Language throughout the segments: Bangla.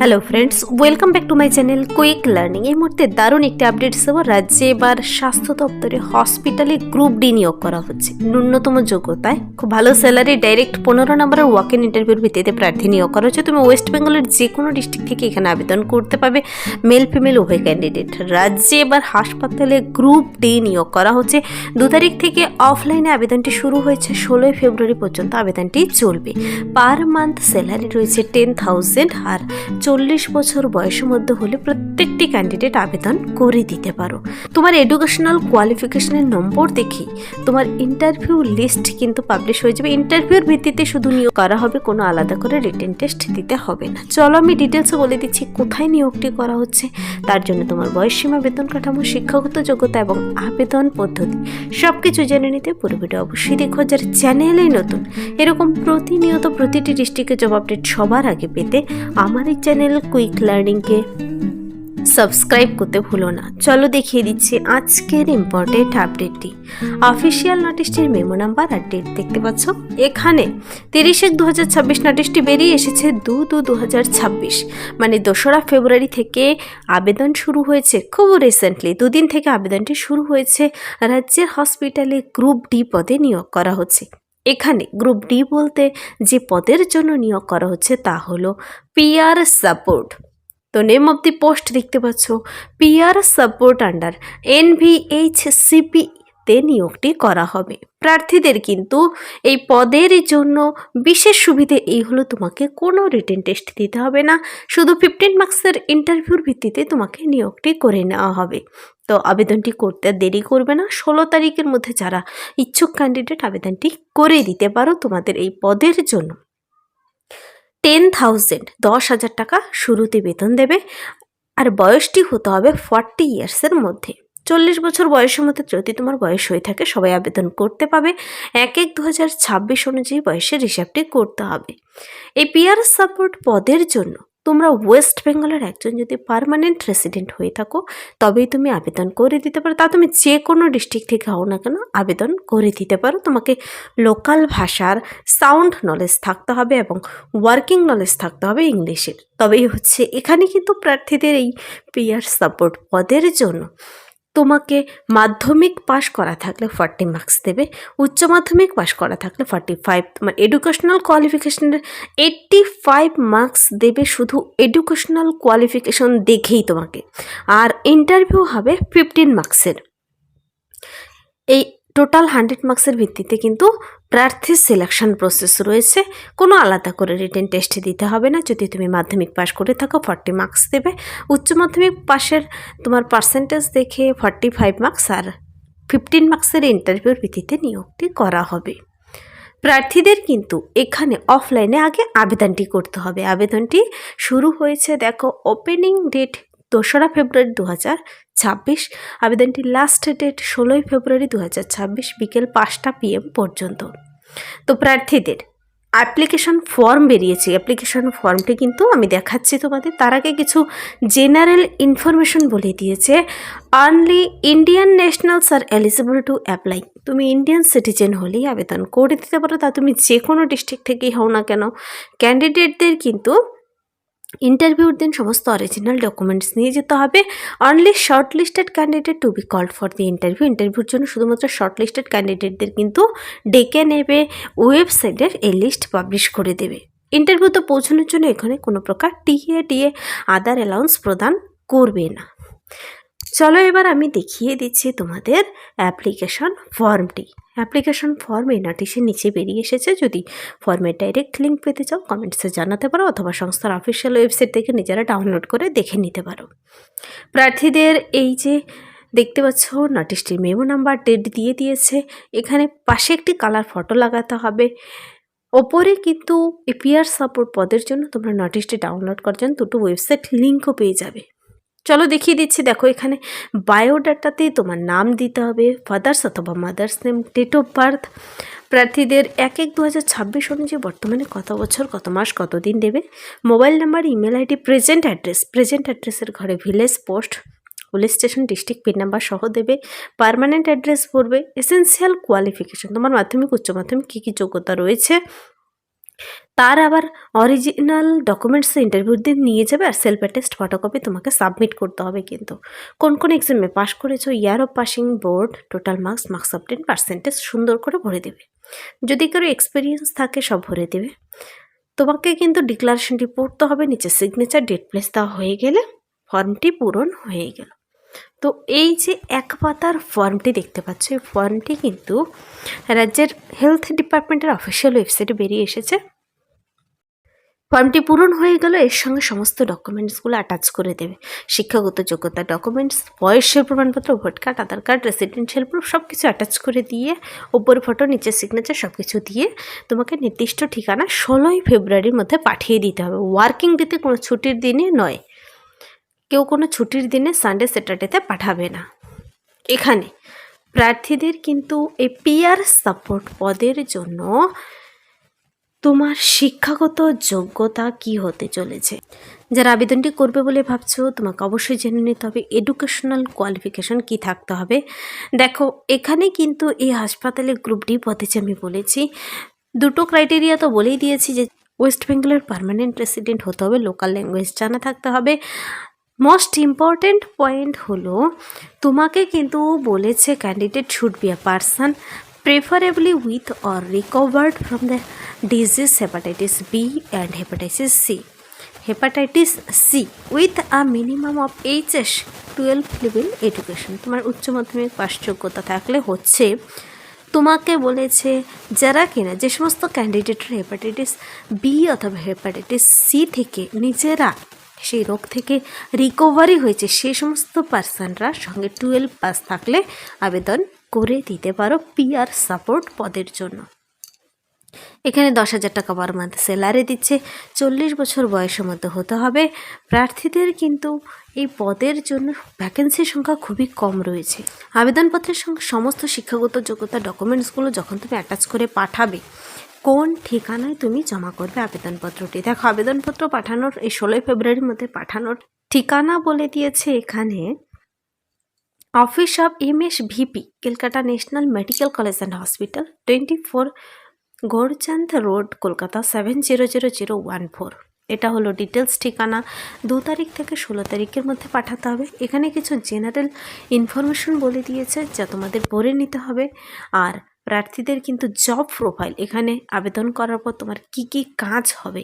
Hello friends, welcome back to my channel quick learning. এই মুহূর্তে দারুণ একটি আপডেট দেবো। রাজ্যে এবার স্বাস্থ্য দপ্তরে হসপিটালে গ্রুপ ডি নিয়োগ করা হচ্ছে ন্যূনতম যোগ্যতায়। খুব ভালো স্যালারি, ডাইরেক্ট 15 নম্বরের ওয়াক ইন ইন্টারভিউর ভিত্তিতে প্রার্থী নিয়োগ করা হচ্ছে। তুমি ওয়েস্ট বেঙ্গলের যে কোনো ডিস্ট্রিক্ট থেকে এখানে আবেদন করতে পারবে, মেল ফিমেল উভয় ক্যান্ডিডেট। রাজ্যে এবার হাসপাতালে গ্রুপ ডি নিয়োগ করা হচ্ছে। 2 তারিখ থেকে অফলাইনে আবেদনটি শুরু হয়েছে, 16 ফেব্রুয়ারি পর্যন্ত আবেদনটি চলবে। পার মান্থ স্যালারি রয়েছে 10,000, আর 40 বছর বয়সের মধ্যে হলে প্রত্যেকটি ক্যান্ডিডেট আবেদন করে দিতে পারো। তোমার এডুকেশনাল কোয়ালিফিকেশনের নম্বর দেখি তোমার ইন্টারভিউ লিস্ট কিন্তু পাবলিশ হয়ে যাবে। ইন্টারভিউর ভিত্তিতে শুধু নিয়োগ করা হবে, কোনো আলাদা করে রিটেন টেস্ট দিতে হবে না। চলো আমি ডিটেলসে বলে দিচ্ছি কোথায় নিয়োগটি করা হচ্ছে। তার জন্য তোমার বয়সসীমা, বেতন কাঠামো, শিক্ষাগত যোগ্যতা এবং আবেদন পদ্ধতি সব কিছু জেনে নিতে পুরো ভিডিও অবশ্যই দেখো। যারা চ্যানেলেই নতুন, এরকম প্রতিনিয়ত প্রতিটি ডিস্ট্রিক্টের জব আপডেট সবার আগে পেতে আমার এই চ্যানেল কুইক লার্নিংকে সাবস্ক্রাইব করতে ভুলো না। চলো দেখিয়ে দিচ্ছি আজকের ইম্পর্টেন্ট আপডেটটি। অফিসিয়াল নোটিশটির মেমো নাম্বার আর ডেট দেখতে পাচ্ছ এখানে। 30/1/2026 নোটিশটি বেরিয়ে এসেছে 2/2/2026, মানে 2রা ফেব্রুয়ারি থেকে আবেদন শুরু হয়েছে। খুব রিসেন্টলি 2 দিন থেকে আবেদনটি শুরু হয়েছে। রাজ্যের হসপিটালে গ্রুপ ডি পদে নিয়োগ করা হচ্ছে। এখানে গ্রুপ ডি বলতে যে পদের জন্য নিয়োগ করা হচ্ছে তা হলো পিআর সাপোর্ট। তো নেম অফ দি পোস্ট দেখতে পাচ্ছ, পিআর সাপোর্ট আন্ডার NVHCP তে নিয়োগটি করা হবে। প্রার্থীদের কিন্তু এই পদের জন্য বিশেষ সুবিধে এই হলো, তোমাকে কোনো রিটেন টেস্ট দিতে হবে না, শুধু 15 মার্কসের ইন্টারভিউর ভিত্তিতে তোমাকে নিয়োগটি করে নেওয়া হবে। তো আবেদনটি করতে দেরি করবে না। 16 তারিখের মধ্যে যারা ইচ্ছুক ক্যান্ডিডেট আবেদনটি করে দিতে পারো। তোমাদের এই পদের জন্য 10,000 10,000 টাকা শুরুতে বেতন দেবে, আর বয়সটি হতে হবে 40 ইয়ার্সের মধ্যে। 40 বছর বয়সের মধ্যে যদি তোমার বয়স হয়ে থাকে সবাই আবেদন করতে পাবে। 1/1/2026 অনুযায়ী বয়সের হিসাবটি করতে হবে। এই পিআর সাপোর্ট পদের জন্য তোমরা ওয়েস্ট বেঙ্গলের একজন যদি পার্মানেন্ট রেসিডেন্ট হয়ে থাকো তবেই তুমি আবেদন করে দিতে পারো। তা তুমি যে কোনো ডিস্ট্রিক্ট থেকে হও না কেন আবেদন করে দিতে পারো। তোমাকে লোকাল ভাষার সাউন্ড নলেজ থাকতে হবে এবং ওয়ার্কিং নলেজ থাকতে হবে ইংলিশের। তবেই হচ্ছে এখানে কিন্তু প্রার্থীদের এই পিআর সাপোর্ট পদের জন্য তোমাকে মাধ্যমিক পাশ করা থাকলে 40 মার্কস দেবে, উচ্চ মাধ্যমিক পাশ করা থাকলে 45, তোমার এডুকেশনাল কোয়ালিফিকেশনের 85 মার্কস দেবে, শুধু এডুকেশনাল কোয়ালিফিকেশন দেখেই তোমাকে। আর ইন্টারভিউ হবে 15 মার্কসের। এই টোটাল 100 মার্কসের ভিত্তিতে কিন্তু প্রার্থীর সিলেকশন প্রসেস রয়েছে। কোনো আলাদা করে রিটেন টেস্ট দিতে হবে না। যদি তুমি মাধ্যমিক পাস করে থাকো 40 মার্কস দেবে, উচ্চ মাধ্যমিক পাশের তোমার পার্সেন্টেজ দেখে 45 মার্কস, আর 15 মার্কসের ইন্টারভিউর ভিত্তিতে নিয়োগটি করা হবে। প্রার্থীদের কিন্তু এখানে অফলাইনে আগে আবেদনটি করতে হবে। আবেদনটি শুরু হয়েছে, দেখো ওপেনিং ডেট 2রা ফেব্রুয়ারি 2026, আবেদনটি লাস্ট ডেট 16 ফেব্রুয়ারি 2026 বিকেল 5টা PM পর্যন্ত। তো প্রার্থীদের অ্যাপ্লিকেশন ফর্ম বেরিয়েছে। অ্যাপ্লিকেশন ফর্মটি কিন্তু আমি দেখাচ্ছি তোমাদের। তার আগে কিছু জেনারেল ইনফরমেশন বলে দিয়েছে। Only Indian nationals are eligible to apply. তুমি ইন্ডিয়ান সিটিজেন হলেই আবেদন করে দিতে পারো, তা তুমি যে কোনো ডিস্ট্রিক্ট থেকেই হও না কেন। ক্যান্ডিডেটদের কিন্তু ইন্টারভিউর দিন সমস্ত অরিজিনাল ডকুমেন্টস নিয়ে যেতে হবে। Only short listed candidate to be called for the interview. ইন্টারভিউর জন্য শুধুমাত্র শর্ট লিস্টেড ক্যান্ডিডেটদের কিন্তু ডেকে নেবে, ওয়েবসাইটের এই লিস্ট পাবলিশ করে দেবে। ইন্টারভিউতে পৌঁছানোর জন্য এখানে কোনো প্রকার টিএ আদার অ্যালাউন্স প্রদান করবে না। চলো এবার আমি দেখিয়ে দিচ্ছি তোমাদের অ্যাপ্লিকেশন ফর্মটি। অ্যাপ্লিকেশন ফর্ম এই নোটিশের নিচে বেরিয়ে এসেছে। যদি ফর্মের ডাইরেক্ট লিঙ্ক পেতে চাও কমেন্টসে জানাতে পারো, অথবা সংস্থার অফিসিয়াল ওয়েবসাইট থেকে নিজেরা ডাউনলোড করে দেখে নিতে পারো। প্রার্থীদের এই যে দেখতে পাচ্ছ নোটিশটির মেমো নাম্বার, ডেট দিয়ে দিয়েছে। এখানে পাশে একটি কালার ফটো লাগাতে হবে। ওপরে কিন্তু পিআর সাপোর্ট পদের জন্য তোমরা নোটিশটি ডাউনলোড করার জন্য দুটো ওয়েবসাইট লিঙ্কও পেয়ে যাবে। চলো দেখিয়ে দিচ্ছি। দেখো এখানে বায়োডাটাতে তোমার নাম দিতে হবে, ফাদার্স অথবা mother's name, date of birth. প্রার্থীদের 1/1/2026 অনুযায়ী বর্তমানে কত বছর, কত মাস, কত দিন দেবে, mobile number, email ID, present অ্যাড্রেসের ঘরে village, post, police station, district, pin number সহ দেবে। পার্মানেন্ট অ্যাড্রেস পড়বে। এসেন্সিয়াল কোয়ালিফিকেশন, তোমার মাধ্যমিক, উচ্চ মাধ্যমিক কী কী যোগ্যতা রয়েছে তার আবার অরিজিনাল ডকুমেন্টস ইন্টারভিউ দিন নিয়ে যাবে, আর সেলফ অ্যাটেস্ট ফটোকপি তোমাকে সাবমিট করতে হবে। কিন্তু কোন কোন এক্সামে পাশ করেছো, year of passing, board, total marks, marks obtain, percentage সুন্দর করে ভরে দেবে। যদি কারো এক্সপিরিয়েন্স থাকে সব ভরে দেবে। তোমাকে কিন্তু ডিক্লারেশনটি পড়তে হবে, নিচে সিগনেচার, ডেট প্লেস দেওয়া হয়ে গেলে ফর্মটি পূরণ হয়ে গেল। তো এই যে এক পাতার ফর্মটি দেখতে পাচ্ছ, এই ফর্মটি কিন্তু রাজ্যের হেলথ ডিপার্টমেন্টের অফিসিয়াল ওয়েবসাইটে বেরিয়ে এসেছে। ফর্মটি পূরণ হয়ে গেল, এর সঙ্গে সমস্ত ডকুমেন্টসগুলো অ্যাটাচ করে দেবে। শিক্ষাগত যোগ্যতা ডকুমেন্টস, বয়সের প্রমাণপত্র, ভোট কার্ড, আধার কার্ড, রেসিডেন্সিয়াল প্রুফ সব কিছু অ্যাটাচ করে দিয়ে ওপরে ফটো, নিচে সিগনেচার সব কিছু দিয়ে তোমাকে নির্দিষ্ট ঠিকানা 16ই ফেব্রুয়ারির মধ্যে পাঠিয়ে দিতে হবে। ওয়ার্কিং ডেতে, কোনো ছুটির দিনে নয়। কেউ কোনো ছুটির দিনে সানডে স্যাটারডেতে পাঠাবে না। এখানে প্রার্থীদের কিন্তু এই পিআর সাপোর্ট পদের জন্য তোমার শিক্ষাগত যোগ্যতা কি হতে চলেছে, যারা আবেদনটি করবে বলে ভাবছো, তোমাকে অবশ্যই জেনে নিতে হবে এডুকেশনাল কোয়ালিফিকেশন কি থাকতে হবে। দেখো, এখানে কিন্তু এই হাসপাতালে গ্রুপ ডি পদে যে আমি বলেছি, দুটো ক্রাইটেরিয়া তো বলেই দিয়েছি, যে ওয়েস্ট বেঙ্গলের পার্মানেন্ট রেসিডেন্ট হতে হবে, লোকাল ল্যাঙ্গুয়েজ জানা থাকতে হবে। মোস্ট ইম্পর্ট্যান্ট পয়েন্ট হলো, তোমাকে কিন্তু বলেছে candidate should be a person preferably with or recovered from the disease hepatitis B and hepatitis C. Hepatitis C with a minimum of HS 12 level education. তোমার উচ্চ মাধ্যমিক পাশ যোগ্যতা থাকলে হচ্ছে। তোমাকে বলেছে যারা কিনা, যে সমস্ত ক্যান্ডিডেটের হেপাটাইটিস বি অথবা হেপাটাইটিস সি থেকে নিজেরা সেই রোগ থেকে রিকভারি হয়েছে, সেই সমস্ত পার্সনরা সঙ্গে 12 পাস থাকলে আবেদন করে দিতে পারো পিআর সাপোর্ট পদের জন্য। এখানে 10,000 টাকা পার মান্থ স্যালারি দিচ্ছে। 40 বছর বয়সের মধ্যে হতে হবে। প্রার্থীদের কিন্তু এই পদের জন্য ভ্যাকেন্সির সংখ্যা খুবই কম রয়েছে। আবেদনপত্রের সঙ্গে সমস্ত শিক্ষাগত যোগ্যতা ডকুমেন্টসগুলো যখন তুমি অ্যাটাচ করে পাঠাবে, কোন ঠিকানায় তুমি জমা করবে আবেদনপত্রটি। দেখো, আবেদনপত্র পাঠানোর এই 16 ফেব্রুয়ারির মধ্যে পাঠানোর ঠিকানা বলে দিয়েছে এখানে, office of MSVP, Kolkata National Medical College and Hospital, 24 Gourchand road, Kolkata 700014। এটা হলো ডিটেলস ঠিকানা। 2 তারিখ থেকে 16 তারিখের মধ্যে পাঠাতে হবে। এখানে কিছু জেনারেল ইনফরমেশন বলে দিয়েছে, যা তোমাদের পড়ে নিতে হবে। আর প্রার্থীদের কিন্তু জব প্রোফাইল, এখানে আবেদন করার পর তোমার কি কি কাজ হবে,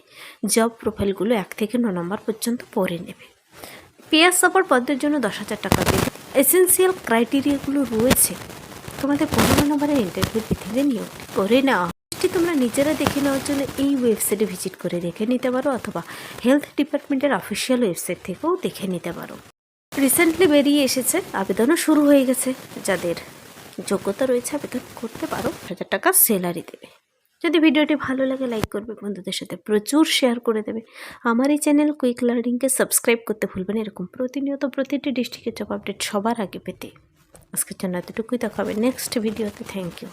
জব প্রোফাইলগুলো 1 থেকে 9 নম্বর পর্যন্ত পড়ে নেবে। পিআর সাপোর্ট পদের জন্য 10,000 টাকা দেবে। এসেন্সিয়াল ক্রাইটেরিয়াগুলো রয়েছে, তোমাদের 15 নম্বরের ইন্টারভিউ ভিত্তিতে নিয়োগ করে নেওয়া। তোমরা নিজেরা দেখে নেওয়ার জন্য এই ওয়েবসাইটে ভিজিট করে দেখে নিতে পারো, অথবা হেলথ ডিপার্টমেন্টের অফিসিয়াল ওয়েবসাইট থেকেও দেখে নিতে পারো। রিসেন্টলি বেরিয়ে এসেছে, আবেদনও শুরু হয়ে গেছে। যাদের যোগ্যতা রয়েছে আবেদন করতে পারো। 1,000 টাকা স্যালারি দেবে। যদি ভিডিওটি ভালো লাগে লাইক করবে, বন্ধুদের সাথে প্রচুর শেয়ার করে দেবে। আমার এই চ্যানেল কুইক লার্নিংকে সাবস্ক্রাইব করতে ভুলবেন, এরকম প্রতিনিয়ত প্রতিটি ডিস্ট্রিক্টের জব আপডেট সবার আগে পেতে। আজকের জন্য এতটুকুই, দেখা হবে নেক্সট ভিডিওতে। Thank you.